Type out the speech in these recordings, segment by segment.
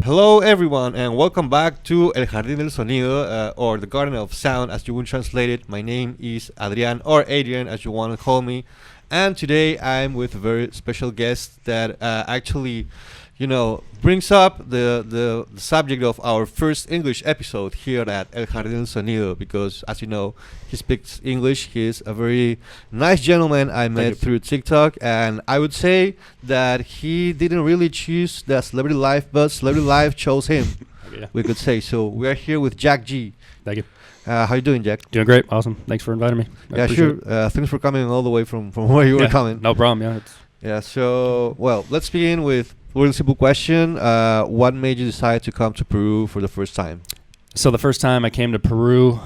Hello everyone, and welcome back to El Jardin del Sonido, or the Garden of Sound, as you would translate it. My name is Adrian, or Adrian, as you want to call me. And today I'm with a very special guest that actually, brings up the subject of our first English episode here at El Jardin del Sonido, because, as you know, he speaks English. He is a very nice gentleman I met through TikTok, and I would say that he didn't really choose the celebrity life, but celebrity life chose him. Yeah. We could say. So we are here with JackG. Thank you. How you doing, Jack? Doing great. Awesome. Thanks for inviting me. Yeah, sure. Thanks for coming all the way from where you were coming. No problem. Yeah. Yeah. So, well, let's begin with a really simple question. What made you decide to come to Peru for the first time? So the first time I came to Peru,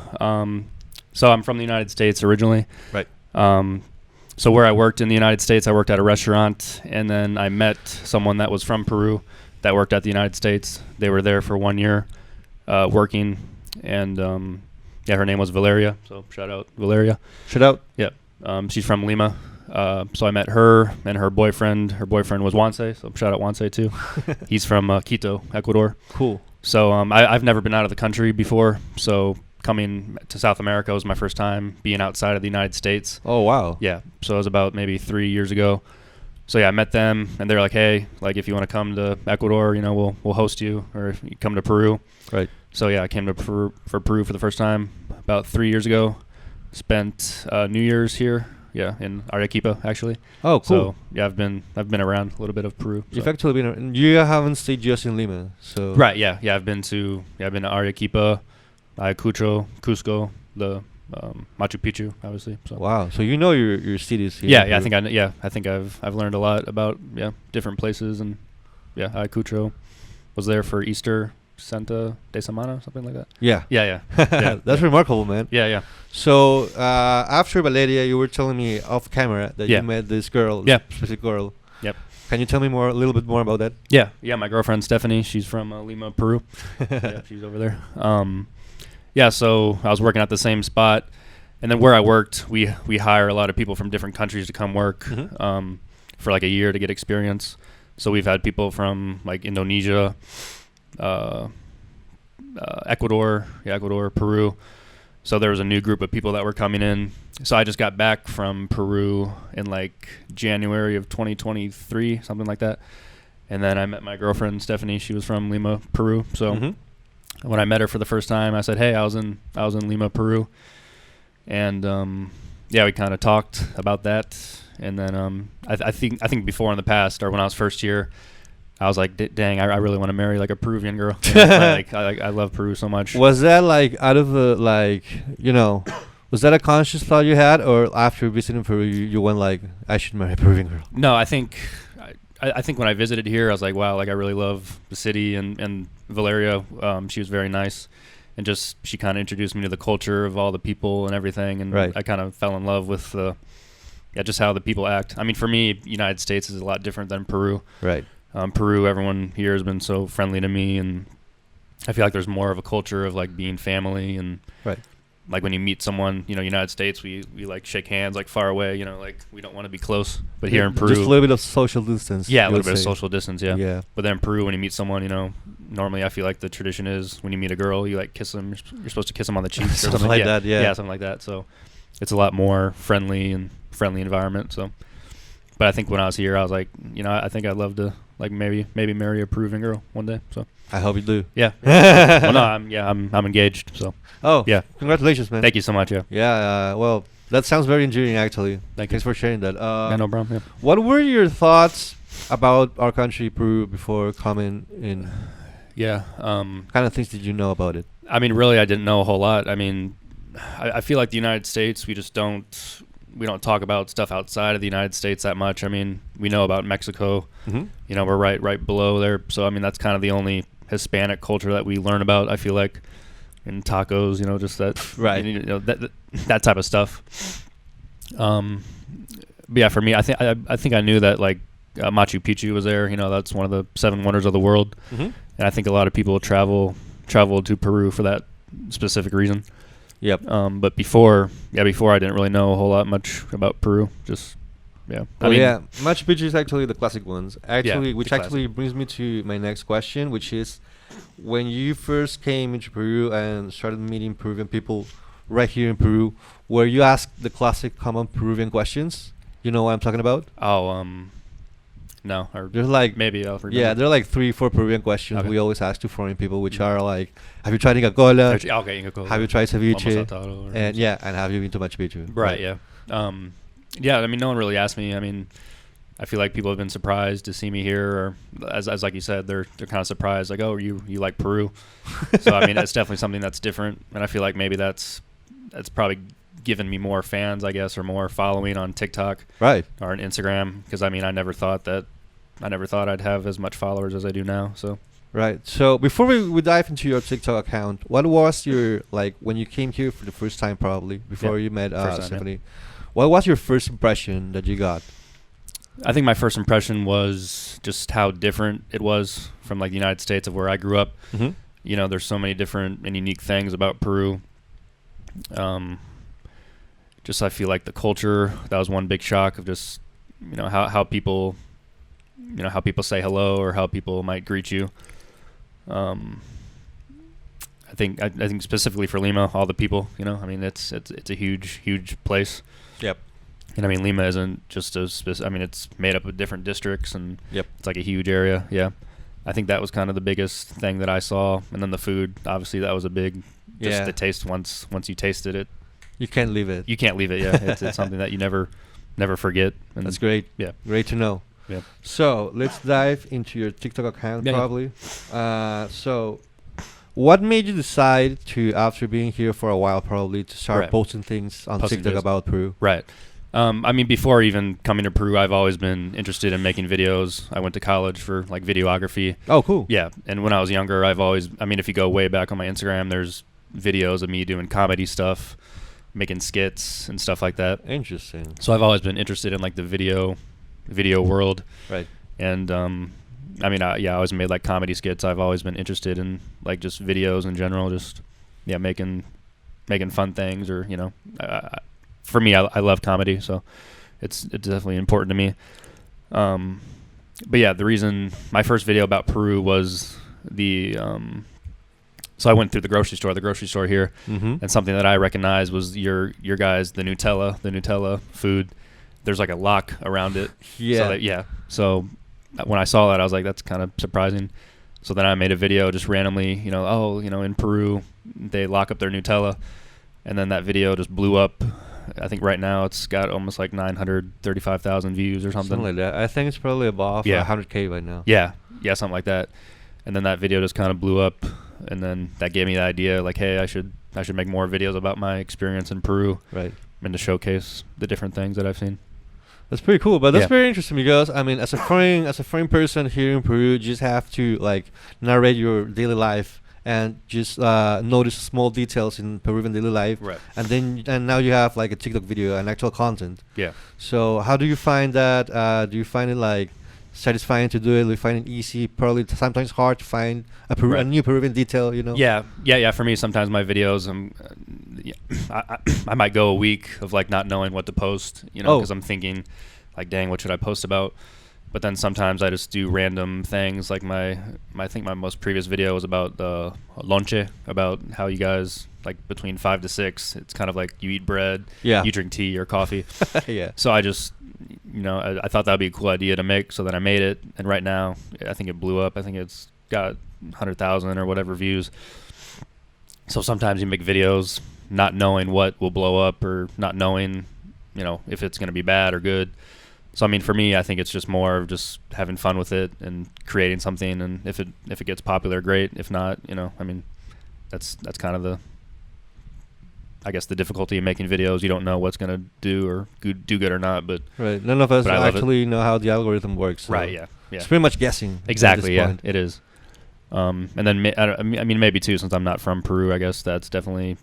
so I'm from the United States originally. Right. So where I worked in the United States, I worked at a restaurant, and then I met someone that was from Peru that worked at the United States. They were there for 1 year working, and her name was Valeria. So shout out Valeria. Shout out. Yeah. She's from Lima. So I met her and her boyfriend. Her boyfriend was Juanse, so shout out Juanse too. He's from Quito, Ecuador. Cool. So I've never been out of the country before, so coming to South America was my first time being outside of the United States. Oh, wow. Yeah, so it was about maybe 3 years ago. So yeah, I met them, and they're like, hey, like if you want to come to Ecuador, we'll host you, or if you come to Peru. Right. So yeah, I came to Peru for the first time about 3 years ago. Spent New Year's here. Yeah, in Arequipa actually. Oh, cool. So yeah, I've been around a little bit of Peru. So. You've actually been. You haven't stayed just in Lima, so. Right. Yeah. I've been to Arequipa, Ayacucho, Cusco, the Machu Picchu, obviously. So. Wow. So you know your cities here. Yeah. I think I've learned a lot about different places, and Ayacucho was there for Easter. Santa de Semana, something like that. Yeah. Yeah. That's remarkable, man. Yeah. So after Valeria, you were telling me off camera that you met this girl, specific girl. Yep. Can you tell me a little bit more about that? Yeah. My girlfriend Stephanie, she's from Lima, Peru. Yeah, she's over there. So I was working at the same spot, and then where I worked, we hire a lot of people from different countries to come work for like a year to get experience. So we've had people from like Indonesia, Ecuador, Peru. So there was a new group of people that were coming in. So I just got back from Peru in like January of 2023, something like that. And then I met my girlfriend Stephanie. She was from Lima, Peru. So when I met her for the first time, I said, "Hey, I was in Lima, Peru," and we kind of talked about that. And then I think before in the past, or when I was first year, I was like, dang, I really want to marry like a Peruvian girl. I love Peru so much. Was that like out of was that a conscious thought you had, or after visiting Peru, you went like, I should marry a Peruvian girl? No, I think when I visited here, I was like, wow, like I really love the city, and Valeria, she was very nice, and just she kind of introduced me to the culture of all the people and everything, and I kind of fell in love with just how the people act. I mean, for me, United States is a lot different than Peru. Right. Peru, everyone here has been so friendly to me, and I feel like there's more of a culture of like being family, and like when you meet someone, United States, we like shake hands like far away, like we don't want to be close. But here in Peru, just a little bit of social distance. Yeah, a little bit of social distance. Yeah. But then in Peru, when you meet someone, normally I feel like the tradition is when you meet a girl, you like kiss them. You're supposed to kiss them on the cheek or something like that. Yeah, something like that. So it's a lot more friendly environment. So, but I think when I was here, I was like, I think I'd love to like maybe marry a Peruvian girl one day. So I hope you do. Yeah. Well, no, I'm engaged. So. Oh yeah! Congratulations, man. Thank you so much. Yeah. Yeah. Well, that sounds very endearing, actually. Thanks for sharing that. No problem. Yeah. What were your thoughts about our country, Peru, before coming in? Yeah. Kind of things did you know about it? I mean, really, I didn't know a whole lot. I mean, I feel like the United States, we don't talk about stuff outside of the United States that much. I mean, we know about Mexico. We're right below there. So I mean, that's kind of the only Hispanic culture that we learn about. I feel like. And tacos, just that, that type of stuff. But yeah, for me, I think I knew that like Machu Picchu was there. That's one of the 7 wonders of the world, and I think a lot of people travel to Peru for that specific reason. Yep. But before I didn't really know a whole lot much about Peru. Just Yeah. Yeah, Machu Picchu is actually the classic ones. Actually, which the actually brings me to my next question, which is, when you first came into Peru and started meeting Peruvian people right here in Peru, were you asked the classic common Peruvian questions? You know what I'm talking about? Oh, no, or There's like maybe I'll remember. yeah, there are like 3-4 Peruvian questions Okay. we always ask to foreign people, which are like, have you tried Inca Cola? Okay, Inca Kola. Have you tried ceviche? Lomo saltado or And yeah, and have you been to Machu Picchu? Right. Yeah. Yeah. I mean, no one really asked me. I mean, I feel like people have been surprised to see me here, or as like you said, they're kind of surprised, like, oh, you like Peru. So I mean, it's definitely something that's different, and I feel like maybe that's probably given me more fans, I guess, or more following on TikTok, Right. or on Instagram, because I mean, I never thought I'd have as much followers as I do now. So Right. So before we dive into your TikTok account, what was your, like, when you came here for the first time, probably before you met first time, Stephanie? What was your first impression that you got? I think my first impression was just how different it was from like the United States of where I grew up. Mm-hmm. You know, there's so many different and unique things about Peru. Just I feel like the culture, that was one big shock of just, you know, how people, you know, how people say hello or how people might greet you. I think specifically for Lima, all the people, you know, I mean, it's a huge place. Yep. And I mean, Lima isn't just I mean, it's made up of different districts, and Yep. it's like a huge area. Yeah. I think that was kind of the biggest thing that I saw. And then the food, obviously that was a big, just Yeah. the taste. Once you tasted it, You can't leave it. you can't leave it. Yeah. It's something that you never forget. And That's great. Yeah. Great to know. Yeah. So let's dive into your TikTok account, Yeah. probably. So what made you decide to, after being here for a while, probably, to start Right. posting things on Posting TikTok videos. about Peru? Right. I mean, before even coming to Peru, I've always been interested in making videos. I went to college for like videography. Oh, cool. Yeah. And when I was younger, I mean, if you go way back on my Instagram, there's videos of me doing comedy stuff, making skits and stuff like that. Interesting. So I've always been interested in like the video world. Right. And I mean, I always made like comedy skits. I've always been interested in like just videos in general, just making fun things, or you know, for me, I love comedy, so it's definitely important to me. But yeah, the reason my first video about Peru was so I went through the grocery store here, Mm-hmm. and something that I recognized was your guys, the Nutella food. There's like a lock around it. Yeah. So when I saw that, I was like, that's kind of surprising. So then I made a video just randomly, you know, in Peru, they lock up their Nutella. And then that video just blew up. I think right now it's got almost like 935,000 views or something. Something like that. I think it's probably above 100K right now. Yeah, something like that. And then that video just kind of blew up. And then that gave me the idea, like, hey, I should make more videos about my experience in Peru. Right. And to showcase the different things that I've seen. That's pretty cool, but that's Yeah. very interesting because, I mean, as a foreign person here in Peru, you just have to like narrate your daily life and just notice small details in Peruvian daily life, Right. and now you have like a TikTok video and actual content. Yeah. So how do you find that? Do you find it like satisfying to do it? Do you find it easy? Probably sometimes hard to find a Right. new Peruvian detail, you know? Yeah. For me, sometimes my videos, I might go a week of like not knowing what to post, you know, Oh. because I'm thinking, like, dang, what should I post about? But then sometimes I just do random things. Like I think my most previous video was about lonche, about how you guys, like, between 5 to 6, it's kind of like you eat bread, Yeah. you drink tea or coffee. Yeah. So I just, you know, I thought that would be a cool idea to make. So then I made it, and right now I think it blew up. I think it's got 100,000 or whatever views. So sometimes you make videos not knowing what will blow up, or not knowing, you know, if it's going to be bad or good. So I mean, for me, I think it's just more of just having fun with it and creating something. And if it gets popular, great. If not, you know, I mean, that's kind of I guess the difficulty in making videos. You don't know what's going to do good or not. But Right. None of us But I love it. actually know how the algorithm works. So right, yeah. It's pretty much guessing. at Exactly, this yeah, point. it is. And then I mean, maybe too, since I'm not from Peru, I guess that's definitely,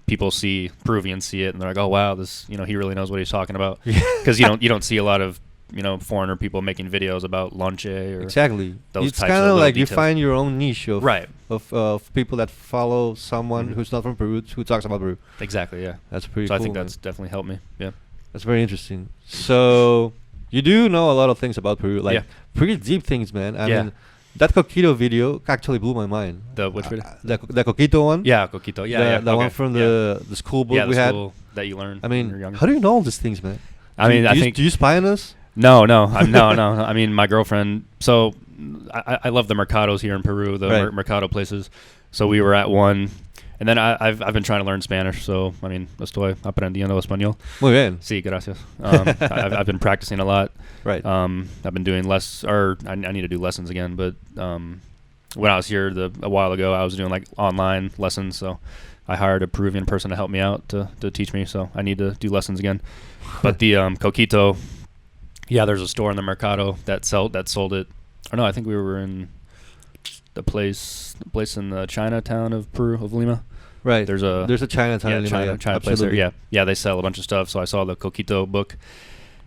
Peruvians see it and they're like, oh wow, this, you know, he really knows what he's talking about. Yeah. Because you don't see a lot of, you know, foreigner people making videos about lonche or Exactly. those It's types of kind of little like you details. find your own niche of Right. of people that follow someone Mhm. who's not from Peru who talks about Peru. Exactly, yeah. That's pretty So cool. I think man. that's definitely helped me. Yeah. That's very interesting. So You do know a lot of things about Peru, like Yeah. pretty deep things, man. I Yeah. mean, that Coquito video actually blew my mind. The which video? The Coquito one. Yeah, Coquito. Yeah, the, yeah. the one from the school book yeah, the we had. school that you learned. I when you were mean, younger. how do you know all these things, man? I mean, I think do you spy on us? no. I mean, my girlfriend. So I love the mercados here in Peru, the Right. mercado places. So we were at one, and then I've been trying to learn Spanish. So I mean, estoy aprendiendo español. Muy bien. Sí, gracias. I've been practicing a lot. Right. I've been doing I need to do lessons again, but when I was here a while ago, I was doing like online lessons. So I hired a Peruvian person to help me out to teach me. So I need to do lessons again. But the Coquito, yeah, there's a store in the mercado that sold it. Or no, I think we were in the place in the Chinatown of Peru, of Lima. Right. There's a Chinatown in Lima. China place there. Yeah, they sell a bunch of stuff. So I saw the Coquito book,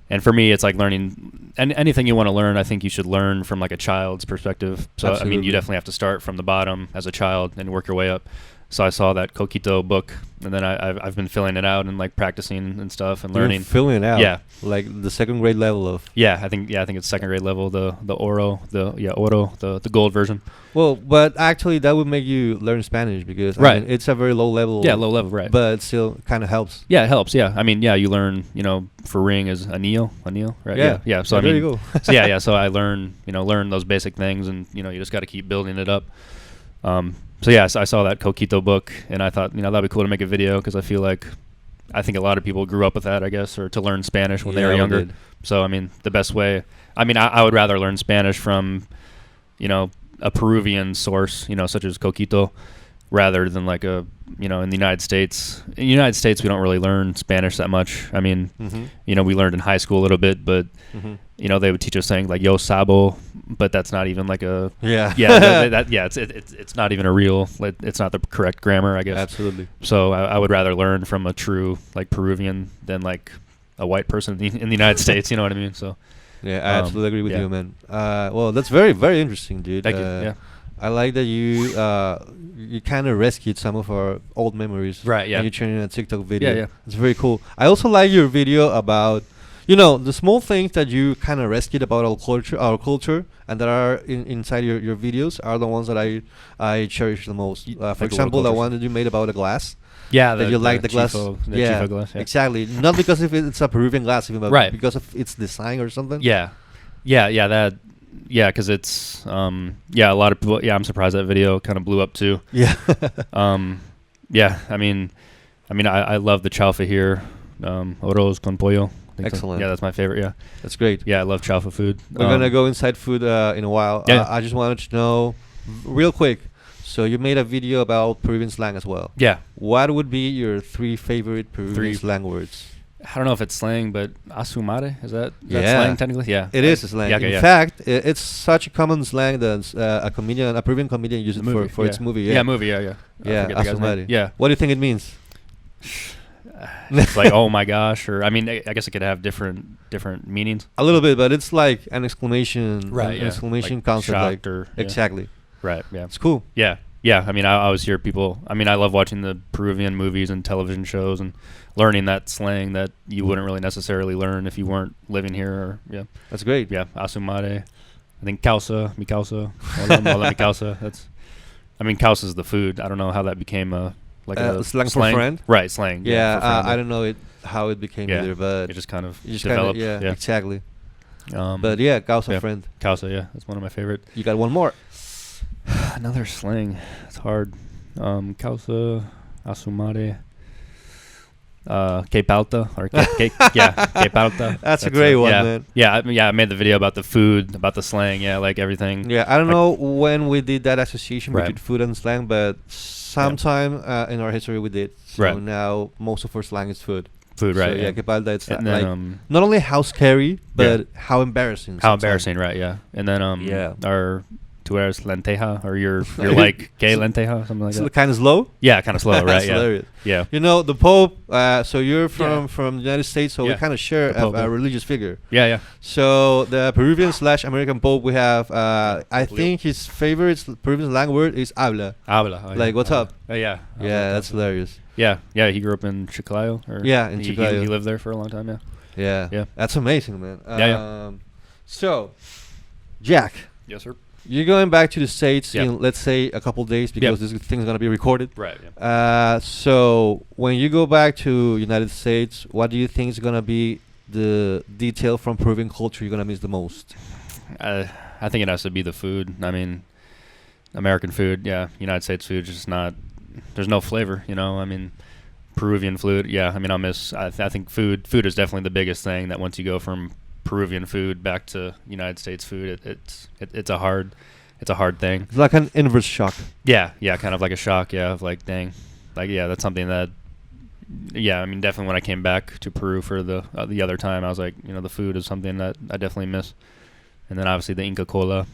and for me, it's like learning anything you want to learn. I think you should learn from like a child's perspective. So I mean, Absolutely. you definitely have to start from the bottom as a child and work your way up. So I saw that Coquito book, and then I've been filling it out and like practicing and stuff and You're learning. filling it out. Yeah. Like the second grade level of. I think it's second grade level. The oro, the gold version. Well, but actually, that would make you learn Spanish because I Right. mean, it's a very low level. Yeah, low level, right? But it still kind of helps. Yeah, it helps. Yeah, I mean, yeah, you learn. For ring is anillo, right? Yeah. So I there mean, you go. so yeah. So I learn those basic things, and you just got to keep building it up. So yeah, so I saw that Coquito book, and I thought that'd be cool to make a video because I think a lot of people grew up with that, I guess, or to learn Spanish when they were we younger. did. So I mean, the best way. I mean, I would rather learn Spanish from, a Peruvian source, such as Coquito, rather than like in the United States. In the United States, we don't really learn Spanish that much. I mean, Mm-hmm. we learned in high school a little bit, but Mm-hmm. they would teach us saying like "yo sabo," but that's not even like a Yeah. it's not even a real. It's not the correct grammar, I guess. Absolutely. So I would rather learn from a true like Peruvian than like a white person in the United States. You know what I mean? So Yeah, I absolutely agree with yeah. you, man. Well, that's very, very interesting, dude. thank you. Yeah. I like that you kind of rescued some of our old memories. Right, yeah. And you turned in a TikTok video. Yeah, yeah. It's very cool. I also like your video about, the small things that you kind of rescued about our culture, and that are inside your videos are the ones that I cherish the most. For Like the example, the cultures. one that you made about a glass. Yeah, That you like the glass. Chifo, the Yeah, Chifo glass. Yeah. exactly. Not because if it's a Peruvian glass, even, but Right. because of its design or something. Yeah, because it's a lot of people. Yeah, I'm surprised that video kind of blew up too. Yeah. Yeah, I mean, I love the chaufa here, arroz con pollo. I think so. Excellent. Yeah, that's my favorite. Yeah, That's great. yeah, I love chaufa food. We're gonna go inside food in a while. Yeah. I just wanted to know, real quick. So you made a video about Peruvian slang as well. Yeah, What would be your 3 favorite Peruvian Three. slang words? I don't know if it's slang, but asumare is that Yeah. slang technically? Yeah, It is a slang. Yeah, okay, In yeah. fact, it's such a common slang that a Peruvian comedian used it for its movie. Yeah, movie. Yeah. Yeah, I forget the guy's name. asumare. Yeah, What do you think it means? it's like oh my gosh, or I mean, I guess it could have different meanings. A little bit, but it's like an exclamation, Right, an yeah. exclamation Like concept. shocked Like, or yeah. exactly. Right. Yeah. It's cool. Yeah. I mean, I always hear people. I mean, I love watching the Peruvian movies and television shows and learning that slang that you wouldn't really necessarily learn if you weren't living here. Or yeah, That's great. yeah, asumare. I think causa, mi causa, hola mi causa. I mean, causa is the food. I don't know how that became a slang for friend? Right, slang. Yeah, for friend. I don't know how it became Yeah. either, but It just kind of you just kinda, developed. yeah, exactly. But But yeah, causa yeah. friend. causa, yeah, that's one of my favorite. You got one more. Another slang. It's hard. Causa, asumare. Que pauta or que pauta. That's a great one, yeah. man. Yeah, I made the video about the food, about the slang. Yeah, like everything. Yeah, I don't Like- know when we did that association Right. between food and slang, but sometime in our history we did. So Right. now most of our slang is food. Food, So right? yeah, que palda, it's And like then not only how scary, but how embarrassing. how sometimes. embarrassing, right? Yeah. And then Yeah. our tu eres lenteja, or you're like que lenteja, something like It's that. kind of slow. Yeah, kind of slow, right? That's Yeah. hilarious. Yeah. You know, the Pope. So you're Yeah. from the United States, so we Yeah. kind of share The Pope, a yeah. religious figure. Yeah. So the Peruvian/American Pope we have. I think his favorite Peruvian slang word is habla. Habla. Oh, Like, yeah. what's up? Yeah. Yeah, that's hilarious. Yeah. He grew up in Chiclayo. Or Yeah, in he Chiclayo. lived there for a long time. Yeah. Yeah. Yeah. That's amazing, man. Yeah. So, Jack, Yes, sir. you're going back to the States Yeah. in, let's say, a couple days because this thing's going to be recorded. Right. Yeah. So, when you go back to United States, what do you think is going to be the detail from Peruvian culture you're going to miss the most? I think it has to be the food. I mean, American food, yeah. United States food, just not. There's no flavor, you know. I mean, Peruvian food, yeah. I mean, I'll miss. I think food is definitely the biggest thing. That once you go from Peruvian food back to United States food, it's a hard thing. It's like an inverse shock. Yeah, kind of like a shock. Yeah, of like, dang, like yeah, that's something that. Yeah, I mean, definitely when I came back to Peru for the other time, I was like, you know, the food is something that I definitely miss. And then obviously the Inca Cola.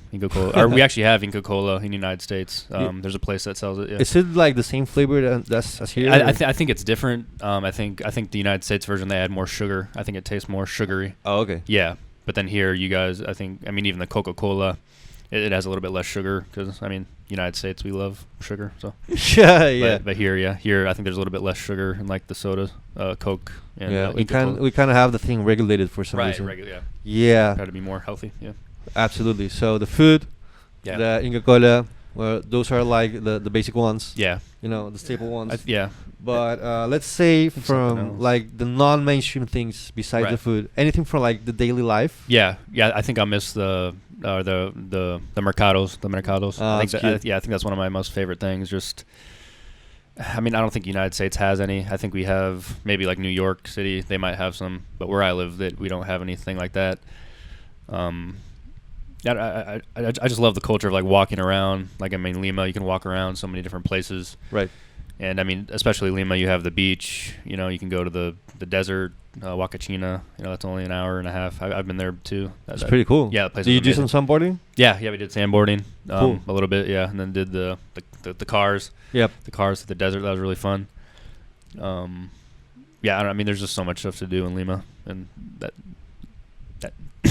Or we actually have Inca Cola in the United States. There's a place that sells it. Yeah. Is it like the same flavor that's as here? I think it's different. I think the United States version, they add more sugar. I think it tastes more sugary. Oh, okay. Yeah, but then here you guys, I mean even the Coca-Cola, it has a little bit less sugar because I mean United States we love sugar. So yeah. But here I think there's a little bit less sugar in like the sodas, Coke. And, Yeah, we Inca Cola. we kind of have the thing regulated for some reason. Regular. Yeah. Yeah, Try to be more healthy. Yeah. absolutely. So the food, Yeah. the Inca Cola, well, those are like the basic ones. Yeah. You know, the staple ones. Yeah. But let's say Think something from else. like the non-mainstream things besides the Right. food, anything from like the daily life. Yeah. I think I miss the mercados. The mercados. Oh, I think that's that, cute. I think that's one of my most favorite things. Just, I mean, I don't think the United States has any. I think we have maybe like New York City. They might have some, but where I live, that we don't have anything like that. Yeah, I just love the culture of like walking around. Like I mean, Lima, you can walk around so many different places. Right. And I mean, especially Lima, you have the beach. You know, you can go to the desert, Huacachina. You know, that's only an hour and a half. I've been there too. It's pretty cool. Yeah, the place Did is you do amazing. some sunboarding? Yeah, we did sandboarding. Cool. A little bit, yeah, and then did the cars. Yep. The cars to the desert. That was really fun. Yeah, I mean, there's just so much stuff to do in Lima, and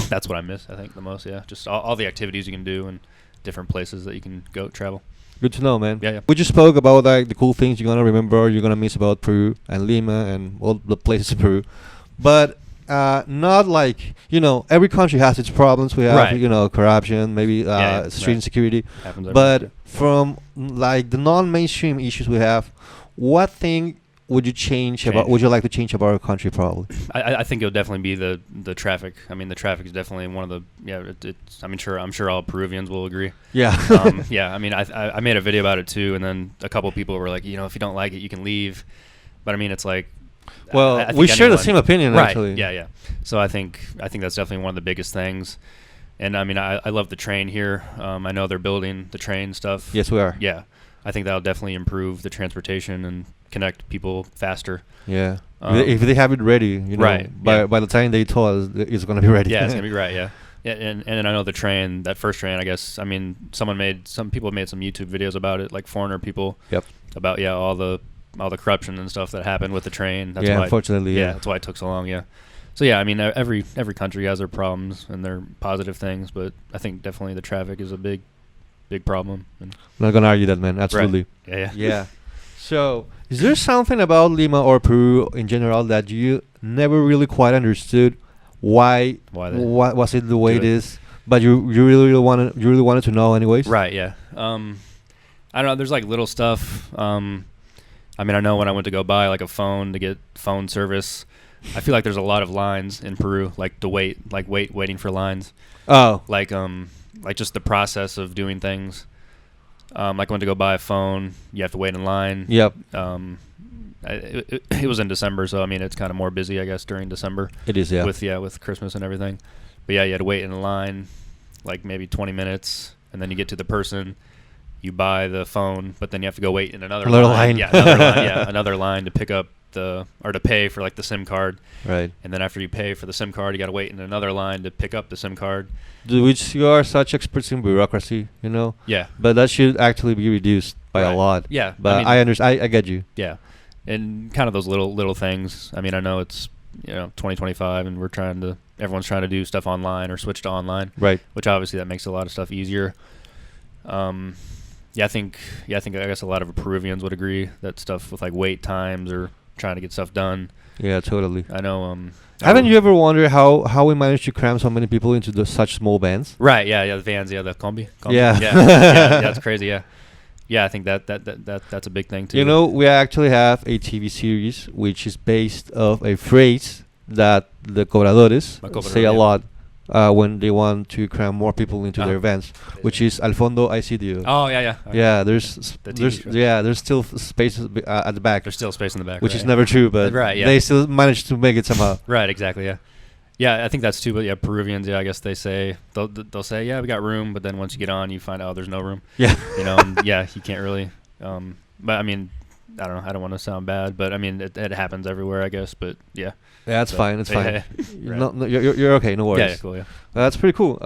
that's what I miss. I think the most. Yeah, just all the activities you can do and different places that you can go travel. Good to know, man. Yeah. We just spoke about like the cool things you're gonna remember, you're gonna miss about Peru and Lima and all the places in Peru, but not like every country has its problems. We have Right. corruption, maybe street right. insecurity, Happens everywhere. but from like the non-mainstream issues we have, what thing would you change about? Would you like to change about our country? Probably. I think it'll definitely be the traffic. I mean, the traffic is definitely one of the it's. I'm sure all Peruvians will agree. Yeah. Yeah. I mean, I made a video about it too, and then a couple people were like, if you don't like it, you can leave. But I mean, it's like. Well, I think we share the anyone- same opinion, right. actually. Yeah. So I think that's definitely one of the biggest things. And I mean, I love the train here. I know they're building the train stuff. Yes, we are. Yeah. I think that'll definitely improve the transportation and connect people faster. Yeah. If they have it ready, Right, by the time they told us, it's gonna be ready. Yeah, it's gonna be right. Yeah. Yeah, and I know the train, that first train. I guess. I mean, some people have made some YouTube videos about it, like foreigner people. Yep. About all the corruption and stuff that happened with the train. That's Yeah, why, unfortunately, yeah. that's why it took so long. Yeah. So yeah, I mean, every country has their problems and their positive things, but I think definitely the traffic is a big problem. And Not gonna argue that, man. Absolutely. Yeah. Yeah. So, is there something about Lima or Peru in general that you never really quite understood? Why was it the way do it it. is? But you really wanted to know, anyways. Right. Yeah. I don't know. There's like little stuff. I mean, I know when I went to go buy like a phone to get phone service, I feel like there's a lot of lines in Peru, like to waiting for lines. Oh. Like just the process of doing things. Like when to go buy a phone, you have to wait in line. Yep. It was in December, so I mean it's kind of more busy, I guess, during December. It is. Yeah. With Christmas and everything. But yeah, you had to wait in line, like maybe 20 minutes, and then you get to the person, you buy the phone, but then you have to go wait in another line. Yeah, another line. Yeah, another line to pick up to pay for like the SIM card. Right. And then after you pay for the SIM card, you got to wait in another line to pick up the SIM card. Which you are such experts in bureaucracy, Yeah. But that should actually be reduced by a Right. lot. Yeah. But I understand. I get you. Yeah. And kind of those little things. I mean, I know it's 2025 and everyone's trying to do stuff online or switch to online. Right. Which obviously that makes a lot of stuff easier. I think I guess a lot of Peruvians would agree that stuff with like wait times or trying to get stuff done. Yeah, totally. I know. Haven't you ever wondered how we managed to cram so many people into such small bands? Right. Yeah. The vans. Yeah. The combi. Yeah. Yeah. That's crazy. Yeah. Yeah. I think that's a big thing too. You know, we actually have a TV series which is based of a phrase that the cobradores say a lot when they want to cram more people into their events, which is "Al fondo hay sitio." Oh yeah. Okay. Yeah, there's still spaces at the back. There's still space in the back, which is never true, but they still manage to make it somehow. Right. Exactly. Yeah. Yeah, I think that's too. But yeah, Peruvians. Yeah, I guess they'll say, yeah, we got room, but then once you get on, you find out there's no room. Yeah. You know, and yeah, you can't really. But I mean, I don't know. I don't want to sound bad, but I mean, it happens everywhere, I guess. But yeah. Yeah, that's fine. It's fine. Right. No, you're okay. No worries. Yeah, cool. Yeah. That's pretty cool.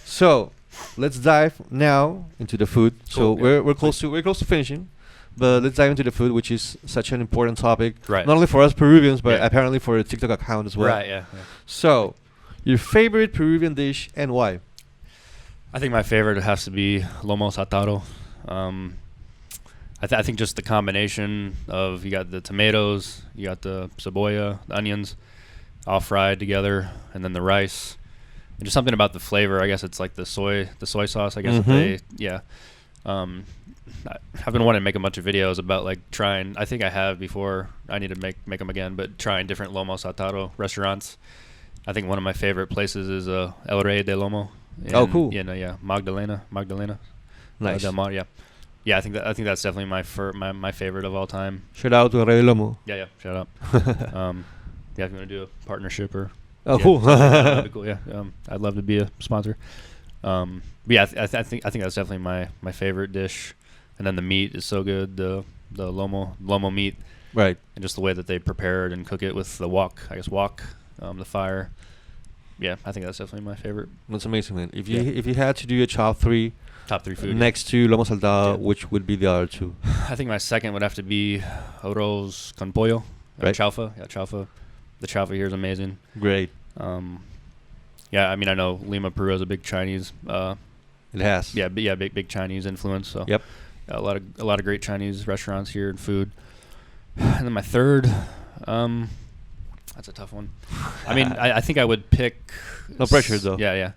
So let's dive now into the food. Cool, So we're close to finishing, but let's dive into the food, which is such an important topic. Right. Not only for us Peruvians, but apparently for the TikTok account as well. Right. Yeah. So, your favorite Peruvian dish and why? I think my favorite has to be lomo saltado. I think just the combination of, you got the tomatoes, you got the cebolla, the onions, all fried together, and then the rice, and just something about the flavor. I guess it's like the soy sauce. I guess I've been wanting to make a bunch of videos about like trying. I think I have before. I need to make them again, but trying different lomo saltado restaurants. I think one of my favorite places is El Rey de Lomo. Cool. Yeah, Magdalena. Nice. Del Mar, yeah. Yeah, I think that's definitely my favorite of all time. Shout out to Rey Lomo. Yeah, shout out. Yeah, if you want to do a partnership or. Cool. That'd be cool. Yeah, I'd love to be a sponsor. But yeah, I think that's definitely my favorite dish, and then the meat is so good. The lomo meat, right? And just the way that they prepare it and cook it with the wok, the fire. Yeah, I think that's definitely my favorite. That's amazing, man. If you had to do a top three food next to lomo saltado, which would be the other two? I think my second would have to be arroz con pollo, right? Chaufa. Yeah, chaufa. The chaufa here is amazing. Great. Yeah, I mean, I know Lima, Peru is a big Chinese. It has. Yeah, big Chinese influence. So yep. A lot of great Chinese restaurants here and food. And then my third, that's a tough one. I mean, I think I would pick. No pressure though. Yeah.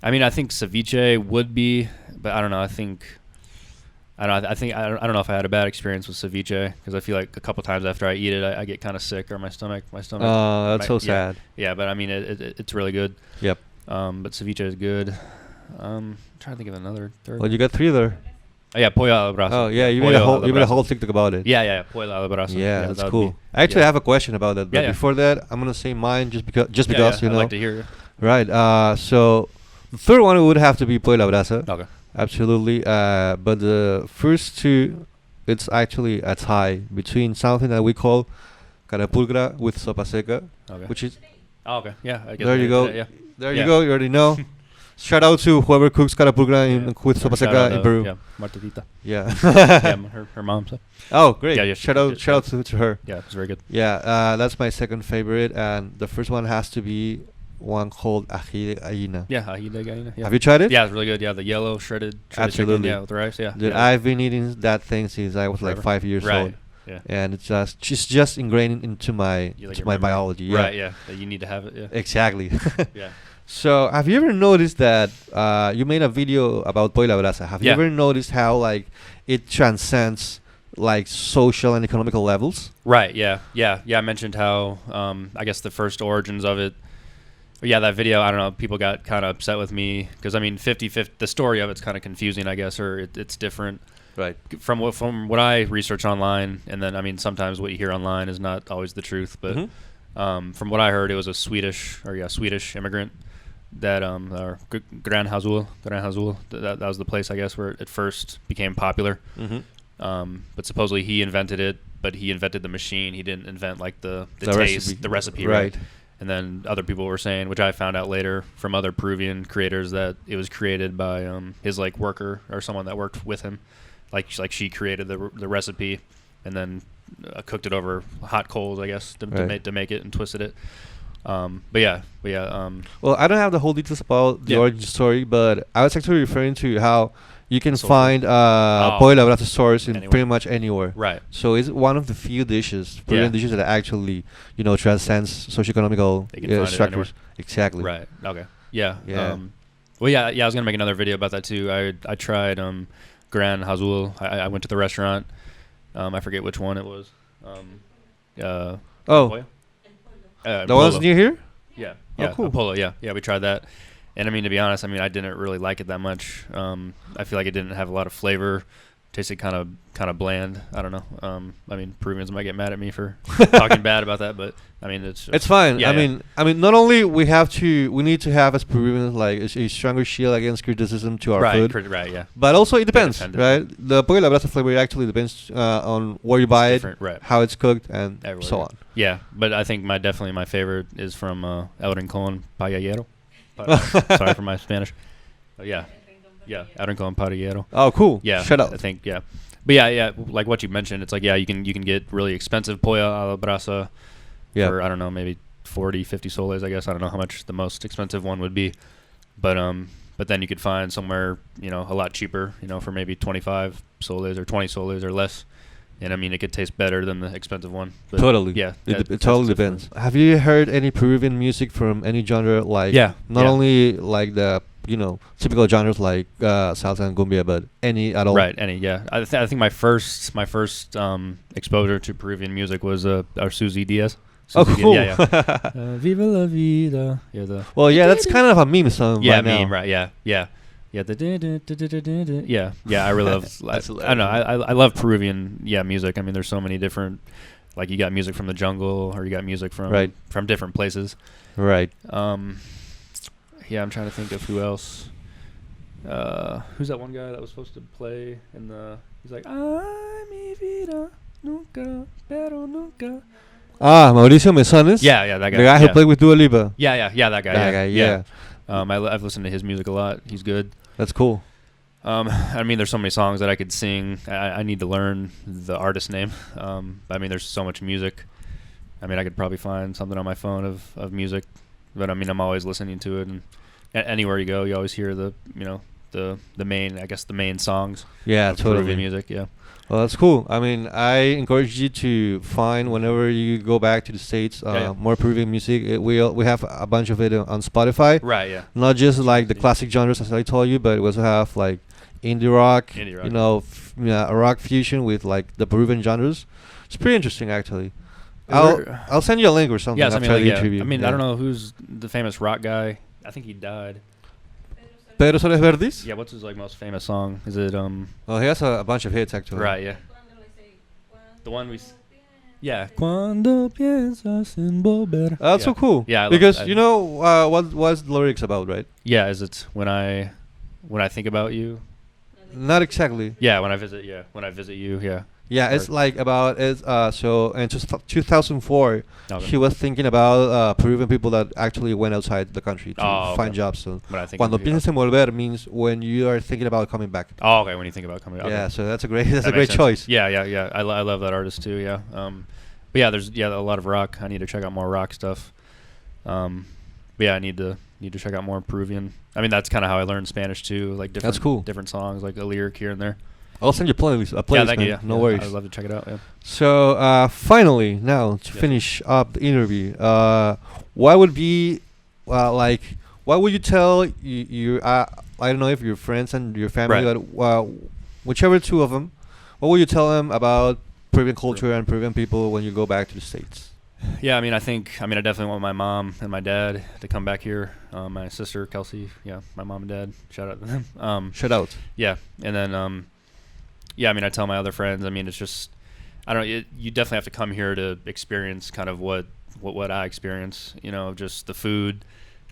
I mean, I think ceviche would be, but I don't know. I think I don't know if I had a bad experience with ceviche, because I feel like a couple times after I eat it, I get kind of sick, or my stomach. Oh, that's so sad. Yeah, but I mean, it's really good. Yep. But ceviche is good. I'm trying to think of another third. Well, you got three there. Oh, yeah, pollo al brazo. Oh yeah, you made a whole TikTok about it. Yeah, pollo al brazo. Yeah, that's cool. I actually have a question about that, but before that, I'm gonna say mine just because you know. I'd like to hear it. Right. So the third one would have to be pollo al brazo. Okay. Absolutely. But the first two, it's actually a tie between something that we call carapulcra with sopa seca, which is. Oh, okay. Yeah. I guess there you go. Yeah. There you go. You already know. Shout out to whoever cooks carapulcra with sopa seca in Peru. Yeah, Martita. Yeah. Yeah, her mom. So. Oh, great. Yeah. Shout out to her. Yeah, it's very good. Yeah, that's my second favorite, and the first one has to be one called ají de gallina. Yeah, ají de gallina. Yeah. Have you tried it? Yeah, it's really good. Yeah, the yellow shredded Absolutely. chicken, yeah, with the rice. Yeah. Dude, I've been eating that thing since I was like 5 years old. Yeah. And it's just ingrained into my biology. Yeah. Right. Yeah. That you need to have it. Yeah. Exactly. Yeah. So, have you ever noticed that you made a video about pollo a la brasa? Have you ever noticed how like it transcends like social and economical levels? Right. Yeah. I mentioned how I guess the first origins of it. Yeah, that video, I don't know, people got kind of upset with me because, I mean, 50-50, the story of it's kind of confusing, I guess, or it's different. Right. From what I research online, and then, I mean, sometimes what you hear online is not always the truth, but from what I heard, it was a Swedish immigrant that, Gran Hazul, that was the place, I guess, where it first became popular. But supposedly he invented it, but he invented the machine. He didn't invent, like, the taste, the recipe, right? And then other people were saying, which I found out later from other Peruvian creators, that it was created by his like worker or someone that worked with him, like she created the recipe and then cooked it over hot coals, I guess, to make it and twisted it. But yeah. Well, I don't have the whole details about the origin story, but I was actually referring to how you can Social. find pollo a la brasa stores in Anywhere. pretty much anywhere. Right. So it's one of the few dishes, Peruvian Yeah. dishes that actually, transcends socioeconomical They can find it structures. anywhere. Exactly. Right. Okay. Yeah. Yeah. Well, yeah. I was gonna make another video about that too. I tried Gran Hazul. I went to the restaurant. I forget which one it was. Oh, Pollo? the ones Polo. near here? Yeah. Oh, Yeah. cool. Polo. Yeah. Yeah. We tried that. And I mean, to be honest, I mean, I didn't really like it that much. I feel like it didn't have a lot of flavor. Tasted kind of bland. I don't know. I mean, Peruvians might get mad at me for talking bad about that, but I mean, It's fine. Yeah, I mean, not only we need to have as Peruvians like a stronger shield against criticism to our food, right, yeah. but also it depends, defend it. right? The pollo a la brasa flavor actually depends on where you buy it, Different, right. how it's cooked, and Everywhere, so yeah. on. Yeah, but I think definitely my favorite is from El Rincón Paellero. Sorry for my Spanish. Yeah, El Rincón Paellero. Oh, cool. Yeah, Shut up. I think but yeah, like what you mentioned, it's like you can get really expensive pollo a la brasa for I don't know, maybe 40, 50 soles, I guess. I don't know how much the most expensive one would be, but then you could find somewhere a lot cheaper, for maybe 25 soles or 20 soles or less. And I mean, it could taste better than the expensive one. But Totally. Yeah. It totally depends. Have you heard any Peruvian music from any genre? Like, not yeah. only like the typical genres like salsa and cumbia, but any at all. Right. Any. Yeah. I think my first exposure to Peruvian music was our Susie Diaz. Oh, cool. Yeah. Viva la vida. Yeah. Well, yeah, that's kind of a meme song. Yeah, right now. meme. Right. Yeah. Yeah. Yeah. Yeah. I really love. I That's don't know. I love Peruvian music. I mean, there's so many different. Like you got music from the jungle, or you got music from different places. Right. Yeah, I'm trying to think of who else. Who's that one guy that was supposed to play in the? He's like, ay mi vida nunca, pero nunca. Mauricio Mesanes. Yeah, that guy. The guy who played with Dua Lipa. Yeah, that guy. That guy, yeah. I've listened to his music a lot. He's good. That's cool. I mean, there's so many songs that I could sing. I need to learn the artist name. I mean, there's so much music. I mean, I could probably find something on my phone of music, but I mean, I'm always listening to it, and anywhere you go, you always hear the main songs. Yeah, of totally. Peruvian music. Yeah. Well, that's cool. I mean, I encourage you to find whenever you go back to the States more Peruvian music. We have a bunch of it on Spotify. Right. Yeah. Not just like the classic genres as I told you, but we also have like indie rock. A rock fusion with like the Peruvian genres. It's pretty interesting actually. I'll send you a link or something after the interview. I mean, I don't know who's the famous rock guy. I think he died. Pedro Soles Verdis? Yeah, what's his like most famous song? Is it Well, he has a bunch of hits actually. Right, yeah. The one yeah. Cuando piensas en volver. That's so cool. Yeah, because what's the lyrics about, right? Yeah, is it when I think about you? Not exactly. Yeah, when I visit you, yeah. Yeah, it's like about so in 2004 he was thinking about Peruvian people that actually went outside the country to find jobs. So cuando piensas en volver means when you are thinking about coming back. Oh, okay, when you think about coming back. Yeah, so that's a great choice. Yeah. I love that artist too. Yeah. But yeah, there's a lot of rock. I need to check out more rock stuff. But yeah, I need to check out more Peruvian. I mean, that's kind of how I learned Spanish too. Like different, that's cool. Different songs, like a lyric here and there. I'll send you a playlist. No worries. I'd love to check it out. Yeah. So finally, now to finish up the interview, what would be what would you tell your I don't know if your friends and your family, but whichever two of them, what would you tell them about Peruvian culture and Peruvian people when you go back to the States? Yeah, I definitely want my mom and my dad to come back here. My sister Kelsey, my mom and dad. Shout out to them. Shout out. Yeah, and then I tell my other friends. I mean, it's just I don't know. You definitely have to come here to experience kind of what I experience. Just the food.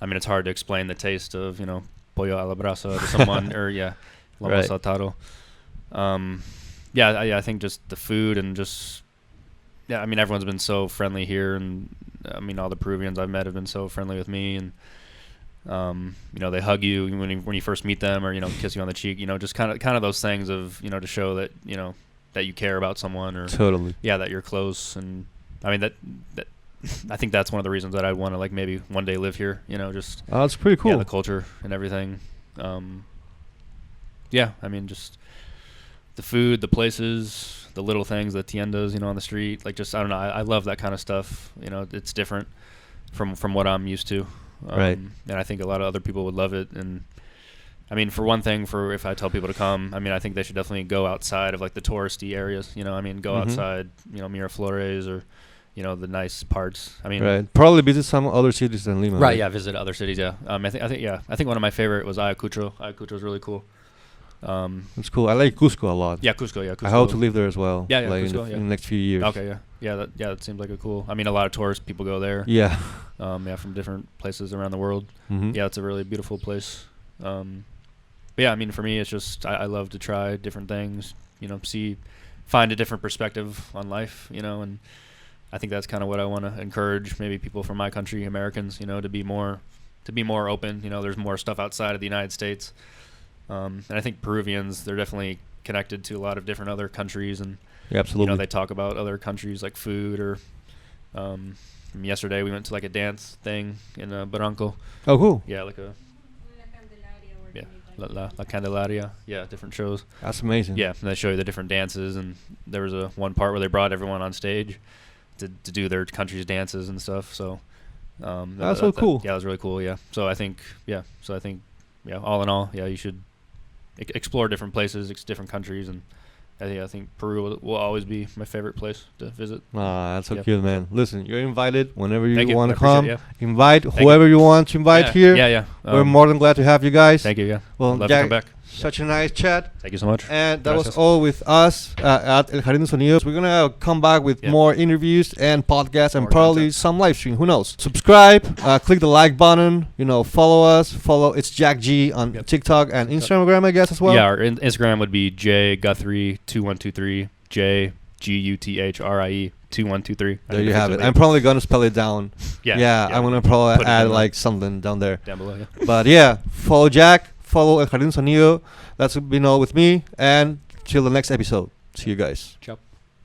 I mean, it's hard to explain the taste of pollo a la brasa to someone or lomo saltado. I think just the food and just. Yeah, I mean, everyone's been so friendly here, and I mean, all the Peruvians I've met have been so friendly with me, and they hug you when you first meet them, or kiss you on the cheek, just kind of those things of to show that that you care about someone, or totally, that you're close, and I mean that I think that's one of the reasons that I want to maybe one day live here, just it's pretty cool. the culture and everything. yeah, I mean, just the food, the places, the little things, the tiendas, on the street. Like, just, I don't know. I love that kind of stuff. It's different from what I'm used to. Right. And I think a lot of other people would love it. And I mean, for one thing, if I tell people to come, I mean, I think they should definitely go outside of like the touristy areas. I mean, go outside, Miraflores or, the nice parts. I mean, Right. Probably visit some other cities than Lima. right. Yeah. Visit other cities. Yeah. I think one of my favorite was Ayacucho. Ayacucho is really cool. It's cool. I like Cusco a lot. Yeah. Cusco. Yeah. Cusco. I hope to live there as well. Yeah. Yeah. Like Cusco, in the next few years. Okay. Yeah. Yeah. That seems like a cool. I mean, a lot of tourist people go there. Yeah. From different places around the world. Mm-hmm. Yeah. It's a really beautiful place. But yeah, I mean, for me, it's just I love to try different things. Find a different perspective on life. And I think that's kind of what I want to encourage maybe people from my country, Americans, to be more open. There's more stuff outside of the United States. And I think Peruvians, they're definitely connected to a lot of different other countries. And, yeah, absolutely. they talk about other countries like food or yesterday we went to like a dance thing in Barranco. Oh, cool. Yeah, like a... Yeah, La Candelaria. Yeah, different shows. That's amazing. Yeah, and they show you the different dances. And there was one part where they brought everyone on stage to do their country's dances and stuff. So that's so cool. Yeah, it was really cool. Yeah. So I think all in all, yeah, you should explore different places, different countries, and I think Peru will always be my favorite place to visit. That's so cute, man. Listen, you're invited whenever you Thank you. want I to come. appreciate it, Invite Thank whoever you want to invite here. Yeah. We're more than glad to have you guys. Thank you. Yeah. Well, I'd love to Jack, come back. such a nice chat. Thank you so much. And that was Gracias. all with us at El Jardin de Sonidos. We're going to come back with more interviews and podcasts and More probably content. some live stream. Who knows? Subscribe. Click the like button. Follow us. Follow ItsJackG on TikTok and Instagram, I guess, as well. Yeah, our Instagram would be jguthrie2123, JGUTHRIE 2123. There you have it. I'm probably going to spell it down. Yeah. I'm going to probably Put it add down like something down there. down below. Yeah. But yeah, follow Jack. Follow El Jardin Sonido. That's been all with me. And till the next episode. See you guys. Ciao.